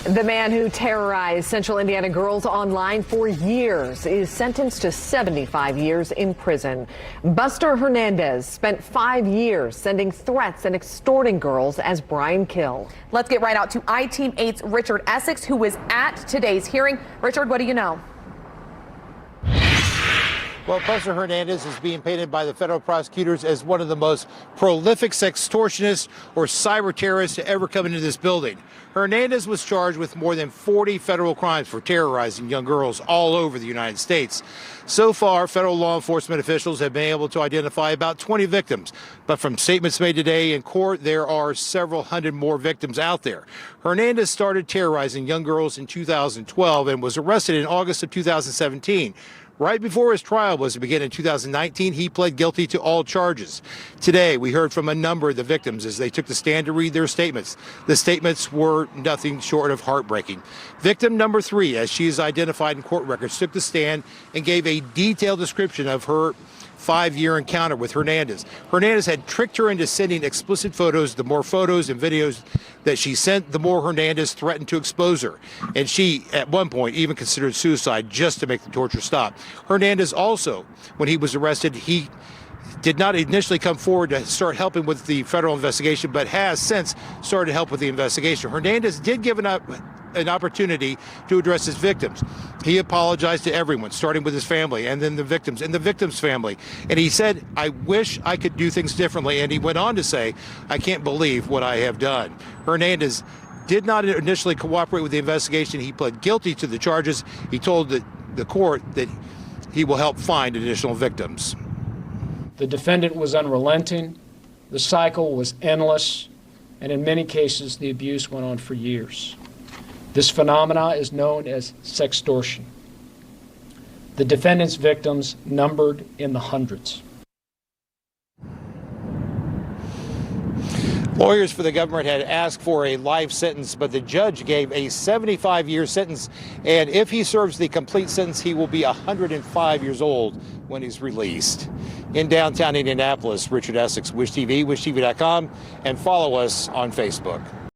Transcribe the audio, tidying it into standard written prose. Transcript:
The man who terrorized Central Indiana girls online for years is sentenced to 75 years in prison. Buster Hernandez spent 5 years sending threats and extorting girls as Brian Kill. Let's get right out to I-Team 8's Richard Essex, who was at today's hearing. Richard, what do you know? Well, Buster Hernandez is being painted by the federal prosecutors as one of the most prolific sextortionists or cyber terrorists to ever come into this building. Hernandez was charged with more than 40 federal crimes for terrorizing young girls all over the United States. So far, federal law enforcement officials have been able to identify about 20 victims. But from statements made today in court, there are several hundred more victims out there. Hernandez started terrorizing young girls in 2012 and was arrested in August of 2017. Right before his trial was to begin in 2019, he pled guilty to all charges. Today, we heard from a number of the victims as they took the stand to read their statements. The statements were nothing short of heartbreaking. Victim number 3, as she is identified in court records, took the stand and gave a detailed description of her 5-year encounter with Hernandez. Hernandez had tricked her into sending explicit photos. The more photos and videos that she sent, the more Hernandez threatened to expose her. And she, at one point, even considered suicide just to make the torture stop. Hernandez also, when he was arrested, he did not initially come forward to start helping with the federal investigation, but has since started to help with the investigation. Hernandez did give an opportunity to address his victims. He apologized to everyone, starting with his family and then the victims and the victims' family. And he said, "I wish I could do things differently." And he went on to say, "I can't believe what I have done." Hernandez did not initially cooperate with the investigation. He pled guilty to the charges. He told the court that he will help find additional victims. The defendant was unrelenting, the cycle was endless, and in many cases the abuse went on for years. This phenomena is known as sextortion. The defendant's victims numbered in the hundreds. Lawyers for the government had asked for a life sentence, but the judge gave a 75-year sentence. And if he serves the complete sentence, he will be 105 years old when he's released. In downtown Indianapolis, Richard Essex, Wish TV, wishtv.com, and follow us on Facebook.